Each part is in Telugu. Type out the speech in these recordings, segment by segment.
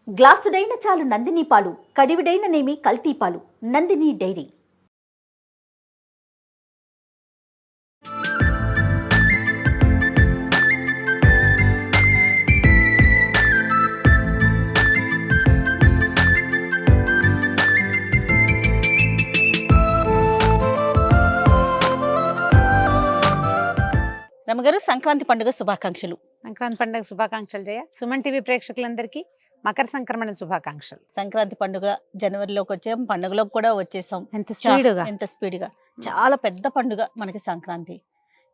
గ్లాసుడైన చాలు నందిని పాలు, కడివిడైన నేమి కల్తీ పాలు. నందిని డైరీ. రమగారు, సంక్రాంతి పండుగ శుభాకాంక్షలు. సంక్రాంతి పండుగ శుభాకాంక్షలు జయ. సుమన్ టీవీ ప్రేక్షకులందరికీ మకర సంక్రమణ శుభాకాంక్షలు. సంక్రాంతి పండుగ జనవరిలోకి వచ్చాం, పండుగలోకి కూడా వచ్చేసాం. ఎంత స్పీడ్గా చాలా పెద్ద పండుగ మనకి సంక్రాంతి.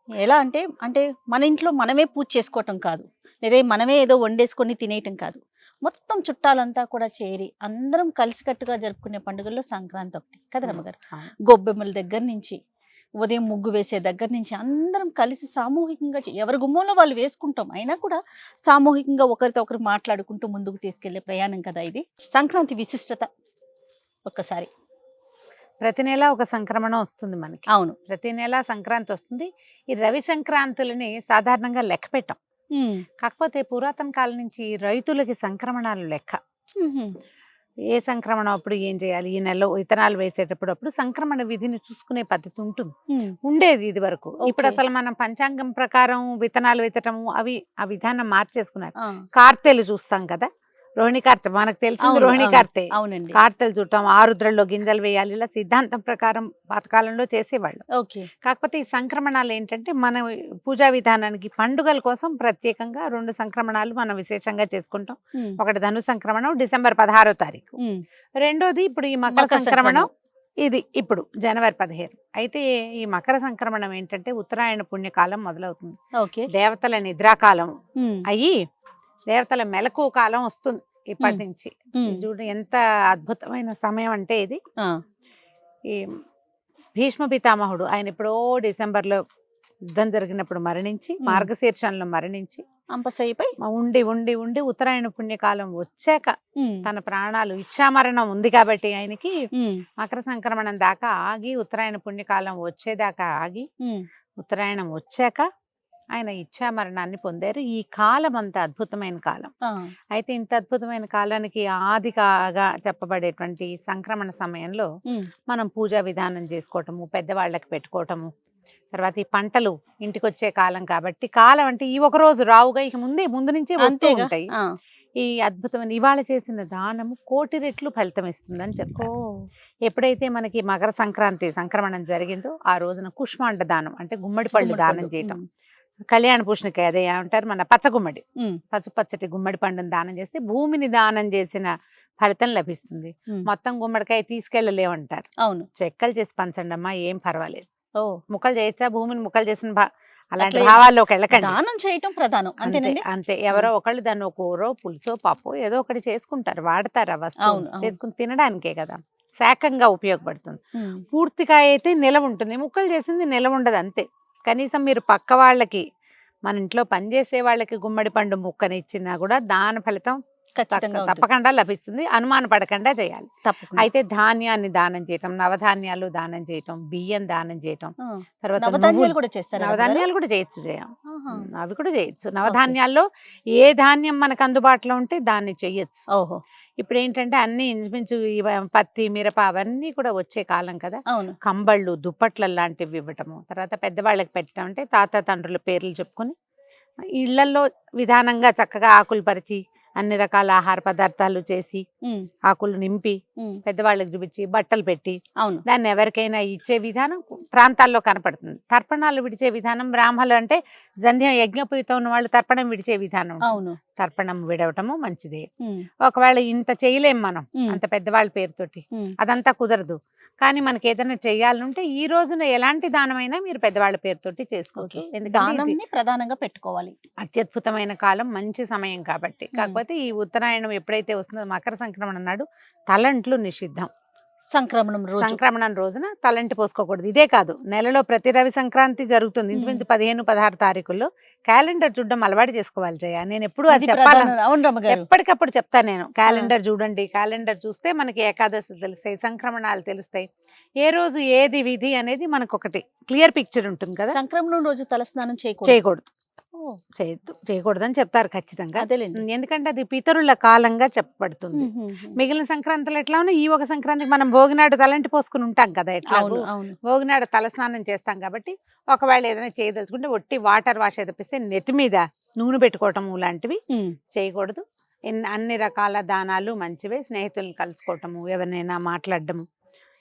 ఎలా అంటే అంటే మన ఇంట్లో మనమే పూజ చేసుకోవటం కాదు, లేదా మనమే ఏదో వండేసుకొని తినేయటం కాదు. మొత్తం చుట్టాలంతా కూడా చేరి అందరం కలిసికట్టుగా జరుపుకునే పండుగల్లో సంక్రాంతి ఒకటి కదా రమగారు. గొబ్బెమ్మల దగ్గర నుంచి, ఉదయం ముగ్గు వేసే దగ్గర నుంచి అందరం కలిసి సామూహికంగా ఎవరి గుమ్మంలో వాళ్ళు వేసుకుంటాం. అయినా కూడా సామూహికంగా ఒకరితో ఒకరు మాట్లాడుకుంటూ ముందుకు తీసుకెళ్లే ప్రయాణం కదా ఇది. సంక్రాంతి విశిష్టత ఒక్కసారి. ప్రతి నెల ఒక సంక్రమణం వస్తుంది మనకి. అవును, ప్రతి నెల సంక్రాంతి వస్తుంది. ఈ రవి సంక్రాంతులని సాధారణంగా లెక్క పెట్టాం. కాకపోతే పురాతన కాలం నుంచి రైతులకి సంక్రమణాలు లెక్క. ఏ సంక్రమణం అప్పుడు ఏం చేయాలి, ఈ నెలలో విత్తనాలు వేసేటప్పుడు సంక్రమణ విధిని చూసుకునే పద్ధతి ఉండేది ఇది వరకు. ఇప్పుడు అసలు మనం పంచాంగం ప్రకారం విత్తనాలు విత్తటము అవి ఆ విధానం మార్చేసుకున్నారు. కార్తెలు చూస్తాం కదా, రోహిణి కార్తె మనకు తెలిసింది. రోహిణి కార్తె, అవునండి. కార్తెలు చూడటం, ఆరుద్రల్లో గింజలు వేయాలి, ఇలా సిద్ధాంతం ప్రకారం పాతకాలంలో చేసేవాళ్ళు. కాకపోతే ఈ సంక్రమణాలు ఏంటంటే మన పూజా విధానానికి పండుగల కోసం ప్రత్యేకంగా 2 సంక్రమణాలు మనం విశేషంగా చేసుకుంటాం. ఒకటి ధను సంక్రమణం డిసెంబర్ 16వ తారీఖు, రెండోది ఇప్పుడు ఈ మకర సంక్రమణం, ఇది ఇప్పుడు జనవరి 15. అయితే ఈ మకర సంక్రమణం ఏంటంటే ఉత్తరాయణ పుణ్యకాలం మొదలవుతుంది. దేవతల నిద్రాకాలం అయ్యి దేవతల మెలకు కాలం వస్తుంది ఇప్పటి నుంచి. చూడు ఎంత అద్భుతమైన సమయం అంటే ఇది. ఈ భీష్మ పితామహుడు ఆయన ఎప్పుడో డిసెంబర్లో యుద్ధం జరిగినప్పుడు మరణించి, మార్గశీర్షంలో మరణించి అంపశయ్యపై ఉండి ఉండి ఉండి ఉత్తరాయణ పుణ్యకాలం వచ్చాక తన ప్రాణాలు ఇచ్చామరణం ఉంది కాబట్టి ఆయనకి మకర సంక్రమణం దాకా ఆగి, ఉత్తరాయణ పుణ్యకాలం వచ్చేదాకా ఆగి, ఉత్తరాయణం వచ్చాక ఆయన ఇచ్చామరణాన్ని పొందారు. ఈ కాలం అంత అద్భుతమైన కాలం. అయితే ఇంత అద్భుతమైన కాలానికి ఆదిగా చెప్పబడేటువంటి సంక్రమణ సమయంలో మనం పూజా విధానం చేసుకోవటము, పెద్దవాళ్ళకి పెట్టుకోవటము, తర్వాత ఈ పంటలు ఇంటికి వచ్చే కాలం కాబట్టి, కాలం అంటే ఈ ఒక రోజు రావుగా ఇక ముందు నుంచే వస్తూ ఉంటాయి. ఈ అద్భుతమైన ఇవాళ చేసిన దానము 1,000,000 రెట్లు ఫలితం ఇస్తుందని చెప్తారు. ఎప్పుడైతే మనకి మకర సంక్రాంతి సంక్రమణం జరిగిందో ఆ రోజున కుష్మాండ దానం అంటే గుమ్మడి పళ్ళు దానం చేయటం, కళ్యాణ పూషణకాయ అదే అంటారు మన పచ్చగుమ్మడి, పచ్చటి గుమ్మడి పండుని దానం చేస్తే భూమిని దానం చేసిన ఫలితం లభిస్తుంది. మొత్తం గుమ్మడికాయ తీసుకెళ్ళలేమంటారు. అవును, చెక్కలు చేసి పంచండి అమ్మా, ఏం పర్వాలేదు. ముక్కలు చేయొచ్చా, భూమిని ముక్కలు చేసిన అలాంటి భావాల్లోకి వెళ్ళకండి. దానం చేయటం ప్రధానం, అంతే. ఎవరో ఒకళ్ళు దాన్ని కూరో పులుసో పప్పు ఏదో ఒకటి చేసుకుంటారు, వాడతారు. ఆ వస్తువు చేసుకుని తినడానికే కదా, శాకంగా ఉపయోగపడుతుంది. పూర్తిగా అయితే నిలవ ఉంటుంది, ముక్కలు చేసింది నిలవ ఉండదు. అంతే. కనీసం మీరు పక్క వాళ్ళకి, మన ఇంట్లో పనిచేసే వాళ్ళకి గుమ్మడి పండు ముక్కని ఇచ్చినా కూడా దాని ఫలితం తప్పకుండా లభిస్తుంది. అనుమాన పడకుండా చేయాలి. అయితే ధాన్యాన్ని దానం చేయటం, నవధాన్యాలు దానం చేయటం, బియ్యం దానం చేయటం, తర్వాత నవధాన్యాలు కూడా చేయొచ్చు. అవి కూడా చేయొచ్చు. నవధాన్యాల్లో ఏ ధాన్యం మనకు అందుబాటులో ఉంటే దాన్ని చెయ్యొచ్చు. ఇప్పుడు ఏంటంటే అన్ని ఇంచుమించు పత్తి, మిరప అవన్నీ కూడా వచ్చే కాలం కదా. కంబళ్ళు, దుప్పట్ల లాంటివి ఇవ్వటము, తర్వాత పెద్దవాళ్ళకి పెట్టడం అంటే తాత తండ్రుల పేర్లు చెప్పుకొని ఇళ్లలో విధానంగా చక్కగా ఆకులు పరిచి అన్ని రకాల ఆహార పదార్థాలు చేసి ఆకులు నింపి పెద్దవాళ్ళకి చూపించి బట్టలు పెట్టి దాన్ని ఎవరికైనా ఇచ్చే విధానం ప్రాంతాల్లో కనపడుతుంది. తర్పణాలు విడిచే విధానం బ్రాహ్మణులు అంటే జంధ్యం యజ్ఞపూయితం ఉన్న వాళ్ళు తర్పణం విడిచే విధానం. తర్పణం విడవటము మంచిదే. ఒకవేళ ఇంత చేయలేం మనం అంత పెద్దవాళ్ళ పేరుతోటి, అదంతా కుదరదు. కానీ మనకి ఏదైనా చెయ్యాలంటే ఈ రోజున ఎలాంటి దానమైనా మీరు పెద్దవాళ్ళ పేరుతోటి చేసుకోవచ్చు. ఎందుకంటే ప్రధానంగా పెట్టుకోవాలి. అత్యద్భుతమైన కాలం, మంచి సమయం కాబట్టి. కాకపోతే ఈ ఉత్తరాయణం ఎప్పుడైతే వస్తుందో మకర సంక్రమణ నాడు తలంట్లు నిషిద్ధం. సంక్రమణం రోజున తలంటి పోసుకోకూడదు. ఇదే కాదు, నెలలో ప్రతి రవి సంక్రాంతి జరుగుతుంది. ఇంచుమించు 15-16 తారీఖుల్లో క్యాలెండర్ చూడడం అలవాటు చేసుకోవాలి జయ. నేను ఎప్పుడు అది చెప్పాలి, ఎప్పటికప్పుడు చెప్తాను నేను. క్యాలెండర్ చూడండి, క్యాలెండర్ చూస్తే మనకి ఏకాదశి తెలుస్తాయి, సంక్రమణాలు తెలుస్తాయి, ఏ రోజు ఏది విధి అనేది మనకు ఒకటి క్లియర్ పిక్చర్ ఉంటుంది కదా. సంక్రమణం రోజు తలస్నానం చేయకూడదు. చేయకూడదని చెప్తారు ఖచ్చితంగా. అదేలేండి. ఎందుకంటే అది పితరుల కాలంగా చెప్పబడుతుంది. మిగిలిన సంక్రాంతులు ఎట్లా ఉన్నా ఈ ఒక సంక్రాంతికి మనం భోగినాడు తలంటి పోసుకుని ఉంటాం కదా, ఎట్లా అవును అవును. భోగినాడు తలస్నానం చేస్తాం కాబట్టి ఒకవేళ ఏదైనా చేయదలుచుకుంటే ఒట్టి వాటర్ వాష్ తప్పిస్తే నెత్తి మీద నూనె పెట్టుకోవటం లాంటివి చేయకూడదు. అన్ని రకాల దానాలు మంచివే. స్నేహితులను కలుసుకోవటము, ఎవరినైనా మాట్లాడటము,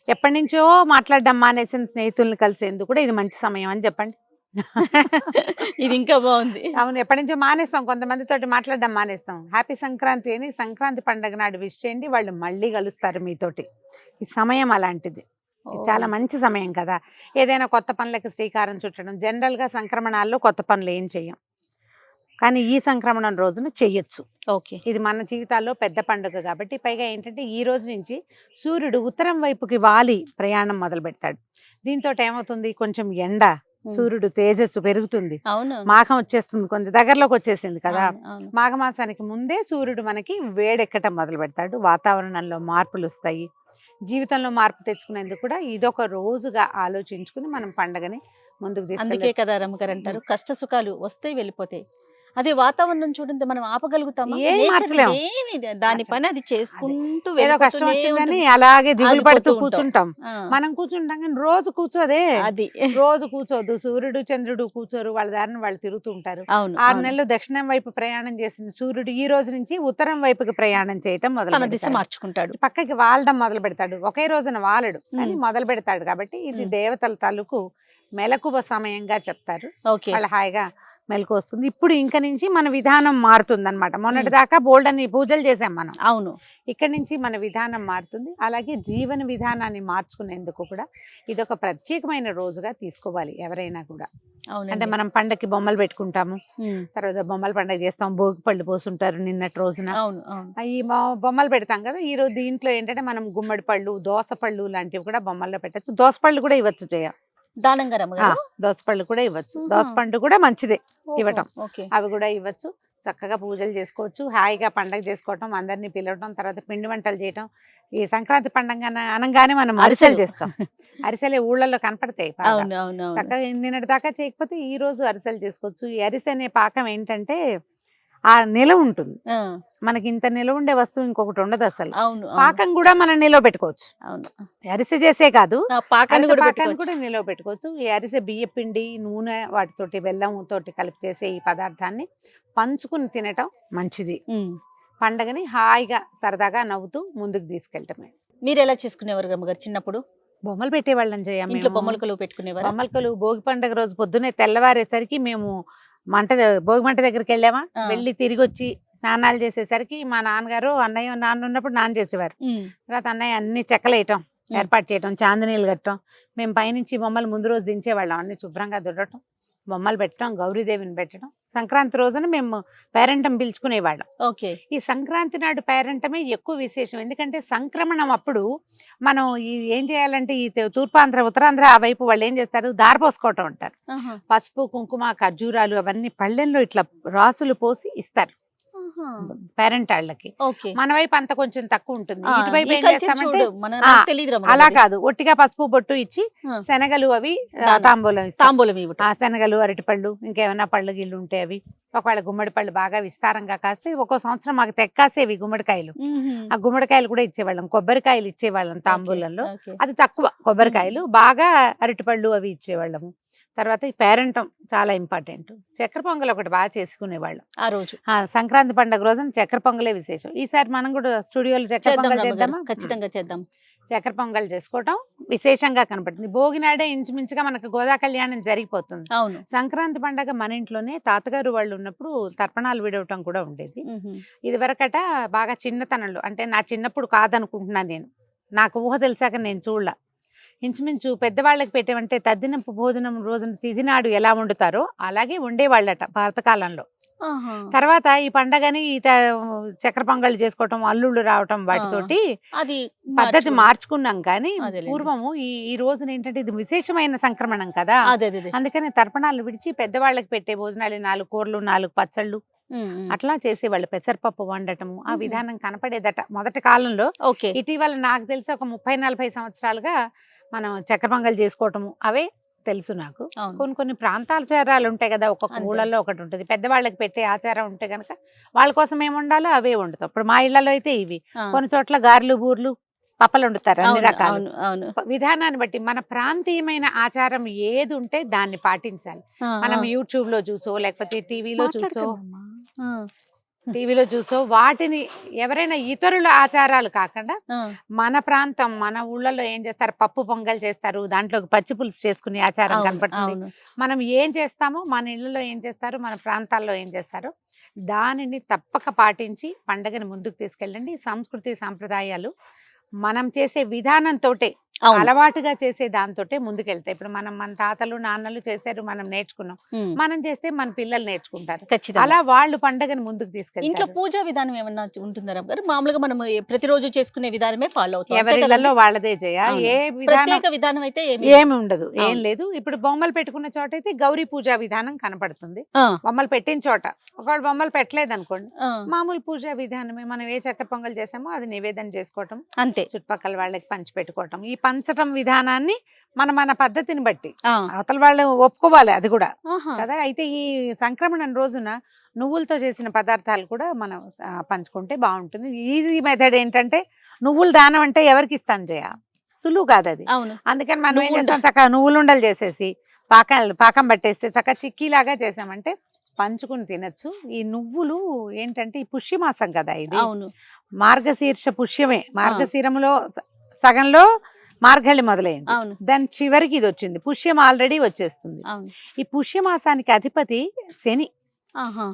ఎప్పటి నుంచో మాట్లాడడం మానేసిన స్నేహితులను కలిసేందుకు కూడా ఇది మంచి సమయం అని చెప్పండి. ఇది ఇంకా బాగుంది. అవును, ఎప్పటి నుంచో మానేస్తాం, కొంతమందితోటి మాట్లాడడం మానేస్తాం. హ్యాపీ సంక్రాంతి అని సంక్రాంతి పండుగ నాడు విష్ చేయండి, వాళ్ళు మళ్ళీ కలుస్తారు మీతోటి. ఈ సమయం అలాంటిది, చాలా మంచి సమయం కదా. ఏదైనా కొత్త పనులకు శ్రీకారం చుట్టడం. జనరల్గా సంక్రమణాల్లో కొత్త పనులు ఏం చెయ్యం, కానీ ఈ సంక్రమణం రోజున చెయ్యొచ్చు. ఓకే, ఇది మన జీవితాల్లో పెద్ద పండుగ కాబట్టి. పైగా ఏంటంటే ఈ రోజు నుంచి సూర్యుడు ఉత్తరం వైపుకి వాలి ప్రయాణం మొదలు పెడతాడు. దీంతో ఏమవుతుంది, కొంచెం ఎండ, సూర్యుడు తేజస్సు పెరుగుతుంది. అవును, మాఘం వచ్చేస్తుంది, కొంత దగ్గరలోకి వచ్చేసింది కదా. అవును. మాఘమాసానికి ముందే సూర్యుడు మనకి వేడెక్కటం మొదలు పెడతాడు. వాతావరణంలో మార్పులు వస్తాయి. జీవితంలో మార్పు తెచ్చుకునేందుకు కూడా ఇదొక రోజుగా ఆలోచించుకుని మనం పండగని ముందుకు అందుకే తీసుకెళ్ళొచ్చు. కదా రమ్మగారు అంటారు, కష్ట సుఖాలు వస్తే వెళ్ళిపోతాయి. అదే వాతావరణం చూడండి, మనం ఆపగలుగుతామా? ఏం Nature మార్చలేము. ఏమీ దాని పని అది చేసుకుంటూ ఏదో కష్టం వెళ్ళిపోతూనే వచ్చిందని ఉంటుంది. అలాగే దిగులు పడుతూ ఆగిపోతూ ఉంటాం. కూర్చుంటాం. ఆ, మనం కూర్చుంటాం కానీ రోజు కూర్చోదే, అది రోజు కూర్చోద్దు. సూర్యుడు చంద్రుడు కూర్చోరు, వాళ్ళ దారిని వాళ్ళు తిరుగుతూ ఉంటారు. అవును 6 అవును. నెలలు దక్షిణం వైపు ప్రయాణం చేసిన సూర్యుడు ఈ రోజు నుంచి ఉత్తరం వైపుకి ప్రయాణం చేయటం మొదలు తన దిశ పెడతాడు. మార్చుకుంటాడు. పక్కకి వాలడం మొదలు పెడతాడు. ఒకే రోజున వాలడు కానీ మొదలు పెడతాడు. కాబట్టి ఇది దేవతల తాలూకు మెలకువ సమయంగా చెప్తారు. ఓకే, వాళ్ళ హాయిగా మెలకు వస్తుంది. ఇప్పుడు ఇంక నుంచి మన విధానం మారుతుంది అనమాట. మొన్నటి దాకా బోల్డ్ అని పూజలు చేసాం మనం, అవును. ఇక్కడి నుంచి మన విధానం మారుతుంది. అలాగే జీవన విధానాన్ని మార్చుకునేందుకు కూడా ఇదొక ప్రత్యేకమైన రోజుగా తీసుకోవాలి ఎవరైనా కూడా. అంటే మనం పండగకి బొమ్మలు పెట్టుకుంటాము, తర్వాత బొమ్మల పండుగ చేస్తాం, భోగి పళ్ళు పోసుంటారు నిన్నటి రోజున. అవును అవును. ఈ బొమ్మలు పెడతాం కదా, ఈ రోజు దీంట్లో ఏంటంటే మనం గుమ్మడి పళ్ళు, దోస పళ్ళు లాంటివి కూడా బొమ్మల్లో పెట్టచ్చు. దోస పళ్ళు కూడా ఇవ్వచ్చు చేయ, దానంగా రమ్మగారు. దోస పళ్ళు కూడా ఇవ్వచ్చు. దోస పండు కూడా మంచిదే ఇవ్వటం. ఓకే, అవి కూడా ఇవ్వచ్చు. చక్కగా పూజలు చేసుకోవచ్చు, హాయిగా పండగ చేసుకోవటం, అందరినీ పిలవటం, తర్వాత పిండి వంటలు చేయటం. ఈ సంక్రాంతి పండగ అనగానే మనం అరిసెలు చేస్తాం. అరిసెలే ఊళ్ళల్లో కనపడతాయి బాగా. అవును అవును అవును. చక్కగా నిన్నటి దాకా చేయకపోతే ఈ రోజు అరిసెలు చేసుకోవచ్చు. ఈ అరిసె అనే పాకం ఏంటంటే ఆ నిలవ ఉంటుంది. ఆ, మనకి ఇంత నిలవ ఉండే వస్తువు ఇంకొకటి ఉండదు అసలు. అవును అవును. పాకం కూడా మనం నిలవ పెట్టుకోవచ్చు. అవును. అరిసె చేసే కాదు, ఆ, పాకాన్ని అరిసె కూడా పాకాన్ని పెట్టుకోవచ్చు. కూడా నిలవ పెట్టుకోవచ్చు. ఈ అరిసె బియ్య పిండి, నూనె, వాటితోటి బెల్లం తోటి కలిపి చేసే ఈ పదార్థాన్ని పంచుకుని తినటం మంచిది. పండగని హాయిగా సరదాగా నవ్వుతూ ముందుకు తీసుకెళ్ళటమే. మీరు ఎలా చేసుకునేవారు రమ్మగారు చిన్నప్పుడు? బొమ్మలు పెట్టేవాళ్ళం చేయం. ఇంట్లో బొమ్మల కొలువు పెట్టుకునేవారు? బొమ్మలకలు భోగి పండుగ రోజు పొద్దున్నే తెల్లవారేసరికి మేము భోగి మంట దగ్గరికి వెళ్ళామా, వెళ్ళి తిరిగి వచ్చి స్నానాలు చేసేసరికి మా నాన్నగారు, అన్నయ్య నాన్న ఉన్నప్పుడు నాన్న చేసేవారు. తర్వాత అన్నయ్య అన్ని చెక్కలేయటం, ఏర్పాటు చేయటం, చాందనీలు కట్టడం. మేము పైనుంచి బొమ్మలు ముందు రోజు దించేవాళ్ళం. అన్ని శుభ్రంగా దుడటం, బొమ్మలు పెట్టడం, గౌరీదేవిని పెట్టడం. సంక్రాంతి రోజున మేము పేరెంటం పిలుచుకునేవాళ్ళం. ఓకే, ఈ సంక్రాంతి నాడు పేరెంటమే ఎక్కువ విశేషం. ఎందుకంటే సంక్రమణం అప్పుడు మనం ఏం చేయాలంటే ఈ తూర్పాంధ్ర, ఉత్తరాంధ్ర ఆ వైపు వాళ్ళు ఏం చేస్తారు, దారపోసుకోవటం అంటారు. పసుపు, కుంకుమ, ఖర్జూరాలు అవన్నీ పళ్ళెంలో ఇట్లా రాసులు పోసి ఇస్తారు పేరెంట్ వాళ్ళకి. మన వైపు అంత కొంచెం తక్కువ ఉంటుంది. ఇటువైపు ఏం చేస్తామంటే అలా కాదు, ఒట్టిగా పసుపు బొట్టు ఇచ్చి శనగలు అవి తాంబూలం ఇస్తాం. శనగలు, అరటిపళ్ళు, ఇంకేమైనా పళ్ళు గిళ్ళు ఉంటే అవి. ఒకవేళ గుమ్మడి పళ్ళు బాగా విస్తారంగా కాస్తే ఒక్కో సంవత్సరం మాకు తెక్కాసేవి గుమ్మడికాయలు. ఆ గుమ్మడికాయలు కూడా ఇచ్చేవాళ్ళం. కొబ్బరికాయలు ఇచ్చేవాళ్ళం తాంబూలంలో, అది తక్కువ. కొబ్బరికాయలు బాగా, అరటిపళ్ళు అవి ఇచ్చేవాళ్ళము. తర్వాత ఈ పేరెంటం చాలా ఇంపార్టెంట్. చక్కెర పొంగల్ ఒకటి బాగా చేసుకునేవాళ్ళం ఆ రోజు. సంక్రాంతి పండుగ రోజున చక్కెర పొంగలే విశేషం. ఈసారి మనం కూడా స్టూడియోలో చక్కెర పొంగల్ చేద్దామా? ఖచ్చితంగా చేద్దాం. చక్కెర పొంగల్ చేసుకోవటం విశేషంగా కనపడుతుంది. భోగినాడే ఇంచుమించుగా మనకు గోదా కళ్యాణం జరిగిపోతుంది. అవును, సంక్రాంతి పండగ మన ఇంట్లోనే తాతగారు వాళ్ళు ఉన్నప్పుడు తర్పణాలు విడవటం కూడా ఉండేది. ఇది వరకట బాగా చిన్నతనంలో, అంటే నా చిన్నప్పుడు కాదనుకుంటున్నాను నేను, నాకు ఊహ తెలిసాక నేను చూడలా. ఇంచుమించు పెద్దవాళ్ళకి పెట్టేవంటే తద్దినపు భోజనం రోజున తిథి నాడు ఎలా వండుతారో అలాగే వండేవాళ్ళట పాతకాలంలో. తర్వాత ఈ పండగని చక్కెర పొంగళ్ళు చేసుకోవటం, అల్లుళ్ళు రావటం, వాటితోటి అది పద్ధతి మార్చుకున్నాం. కానీ పూర్వము ఈ రోజున ఏంటంటే ఇది విశేషమైన సంక్రమణం కదా, అందుకని తర్పణాలు విడిచి పెద్దవాళ్ళకి పెట్టే భోజనాలు 4 కూరలు, 4 పచ్చళ్ళు అట్లా చేసేవాళ్ళు. పెసరపప్పు వండటము ఆ విధానం కనపడేదట మొదటి కాలంలో. ఇటీవల నాకు తెలిసి ఒక 30-40 సంవత్సరాలుగా మనం చక్కెర పొంగల్ చేసుకోవటము అవే తెలుసు నాకు. అవును. కొన్ని కొన్ని ప్రాంతాచారాలు ఉంటాయి కదా, ఒక్కొక్క అంతే. ఊళ్ళల్లో ఒకటి ఉంటుంది. పెద్దవాళ్ళకి పెట్టే ఆచారం ఉంటే కనుక వాళ్ళ కోసం ఏమి వండాలో అవే వండుతాం. ఇప్పుడు మా ఇళ్లలో అయితే ఇవి, ఆ. కొన్ని చోట్ల గారెలు, బూర్లు, పప్పలు వండుతారు, అన్ని అవును, రకాలు. అవును, అవును. విధానాన్ని బట్టి మన ప్రాంతీయమైన ఆచారం ఏది ఉంటే దాన్ని పాటించాలి. ఆ, మనం ఆ. యూట్యూబ్ లో చూసో లేకపోతే టీవీలో చూసో ఆ, వాటిని ఎవరైనా ఇతరుల ఆచారాలు కాకుండా ఆ. మన ప్రాంతం, మన ఊళ్ళలో ఏం చేస్తారు, పప్పు పొంగల్ చేస్తారు, దాంట్లోకి పచ్చి పులుసు చేసుకునే ఆచారం అవును, కనపడుతుంది. అవును. మనం ఏం చేస్తామో, మన ఇళ్ళలో ఏం చేస్తారు, మన ప్రాంతాల్లో ఏం చేస్తారో దానిని తప్పక పాటించి పండగని ముందుకు తీసుకెళ్ళండి. సంస్కృతి సాంప్రదాయాలు మనం చేసే విధానంతోటే, అవును. అలవాటుగా చేసే దాంతోటే ముందుకెళ్తాయి. ఇప్పుడు మన తాతలు నాన్నలు చేశారు, మనం నేర్చుకున్నాం, ఉమ్, మనం చేస్తే మన పిల్లలు నేర్చుకుంటారు. ఖచ్చితంగా. అలా వాళ్ళు పండగని ముందుకు ఇంట్లో తీసుకెళ్తారు. పూజా విధానం ఏమన్నా ఉంటుందా రమ్య గారు? మామూలుగా మనం ప్రతిరోజు చేసుకునే విధానమే ఫాలో అవుతాం, అంతే ఎవరిళ్ళలో కదండి? వాళ్ళదే చేయ, అవును. ఏ విధానం ప్రత్యేక విధానం అయితే ఏమి ఉండదు, ఏం అవును. లేదు. ఇప్పుడు బొమ్మలు పెట్టుకున్న చోట అయితే గౌరీ పూజా విధానం కనపడుతుంది. ఆ, బొమ్మలు పెట్టిన చోట, ఒకవేళ బొమ్మలు పెట్టలేదు అనుకోండి, ఆ, మామూలు పూజా విధానమే. మనం ఏ చక్కెర పొంగల్ చేసామో అది నివేదన చేసుకోవటం, అంతే. చుట్టుపక్కల వాళ్ళకి పంచి పెట్టుకోవటం. ఈ పంచటం విధానాన్ని మన పద్ధతిని బట్టి ఆ, అవతల వాళ్ళు ఒప్పుకోవాలి, అది కూడా ఆహా. కదా. అయితే ఈ సంక్రమణ రోజున నువ్వులతో చేసిన పదార్థాలు కూడా మనం పంచుకుంటే బాగుంటుంది. ఈజీ మెథడ్ ఏంటంటే, నువ్వుల దానం అంటే ఎవరికి ఇస్తాను చేయ, సులువు కాదు అది. అవును. అందుకని మనం ఏం నువ్వుండ. చేస్తాం, చక్కగా నువ్వులు ఉండలు చేసేసి పాకం పట్టేస్తే చక్కగా చిక్కీలాగా చేసామంటే పంచుకుని తినచ్చు. ఈ నువ్వులు ఏంటంటే ఈ పుష్యమాసం కదా ఇది, అవును. మార్గశీర్ష పుష్యమే. మార్గశీరంలో సగంలో మార్గళి మొదలైంది, అవును, దాని చివరికి ఇది వచ్చింది, పుష్యం ఆల్రెడీ వచ్చేస్తుంది. అవును. ఈ పుష్యమాసానికి అధిపతి శని. ఆహా.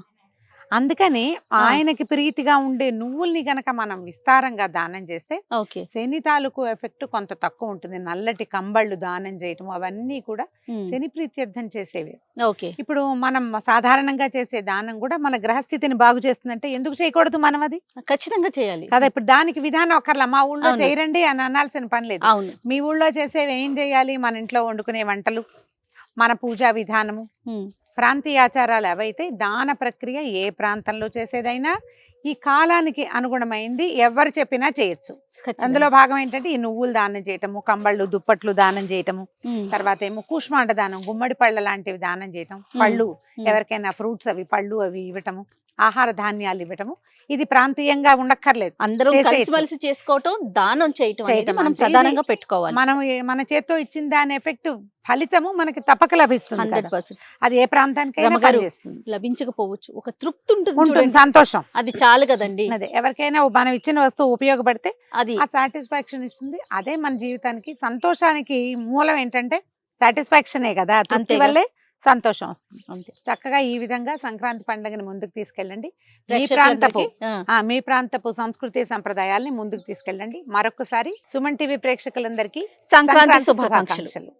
అందుకని ఆయనకి ప్రీతిగా ఉండే నువ్వుల్ని గనక మనం విస్తారంగా దానం చేస్తే ఓకే. శని తాలూకు ఎఫెక్ట్ కొంత తక్కువ ఉంటుంది. నల్లటి కంబళ్ళు దానం చేయటం అవన్నీ కూడా ఉమ్, శని ప్రీత్యర్థం చేసేవి. ఓకే. ఇప్పుడు మనం సాధారణంగా చేసే దానం కూడా మన గ్రహస్థితిని బాగు చేస్తుందంటే ఎందుకు చేయకూడదు మనం అది ఖచ్చితంగా చేయాలి కదా. ఇప్పుడు దానికి విధానం ఒకర్లా మా ఊళ్ళో అవును. చేయరండి అని అనాల్సిన పని లేదు. అవును. మీ ఊళ్ళో చేసేవి ఏం చేయాలి, మన ఇంట్లో వండుకునే వంటలు, మన పూజా విధానము, ఉమ్, ప్రాంతీయ ఆచారాలు అవైతే దాన ప్రక్రియ ఏ ప్రాంతంలో చేసేదైనా ఈ కాలానికి అనుగుణమైంది ఎవరు చెప్పినా చేయొచ్చు. ఖచ్చితంగా. అందులో భాగం ఏంటంటే ఈ నువ్వులు దానం చేయటము, కంబళ్ళు దుప్పట్లు దానం చేయటము, ఉమ్, తర్వాత ఏమో కూష్మాండ దానం, గుమ్మడి పళ్ళ లాంటివి దానం చేయటం, పళ్ళు ఎవరికైనా ఫ్రూట్స్ అవి పళ్ళు అవి ఇవ్వటము, ఆహార ధాన్యాలు ఇవ్వటము. ఇది ప్రాంతీయంగా ఉండక్కర్లేదు, అందరం చేసేయచ్చు. కలిసిమెలిసి చేసుకోవటం, దానం చేయటం అనేది చేయటం మనం అంటే ప్రధానంగా పెట్టుకోవాలి. మన చేత్తో ఇచ్చిన దాని ఎఫెక్ట్ ఫలితము మనకి తప్పక లభిస్తుంది 100%. కదా. అది ఏ ప్రాంతానికైనా రమగారు, పనిచేస్తుంది. లభించకపోవచ్చు, ఒక తృప్తి ఉంటుంది ఉంటుంది, చూడండి, సంతోషం. అది చాలు కదండి. అదే ఎవరికైనా మనం ఇచ్చిన వస్తువు ఉపయోగపడితే అది ఆ సాటిస్ఫాక్షన్ ఇస్తుంది. అదే మన జీవితానికి సంతోషానికి మూలం ఏంటంటే సాటిస్ఫాక్షనే కదా. తృప్తి అంతేగా. వల్లే సంతోషం వస్తుంది. అంతే. చక్కగా ఈ విధంగా సంక్రాంతి పండుగని ముందుకు తీసుకెళ్ళండి. ప్రేక్షకులందరికీ, మీ ప్రాంతపు సంస్కృతి సంప్రదాయాల్ని ముందుకు తీసుకెళ్ళండి. మరొకసారి సుమన్ టీవీ ప్రేక్షకులందరికీ సంక్రాంతి శుభాకాంక్షలు.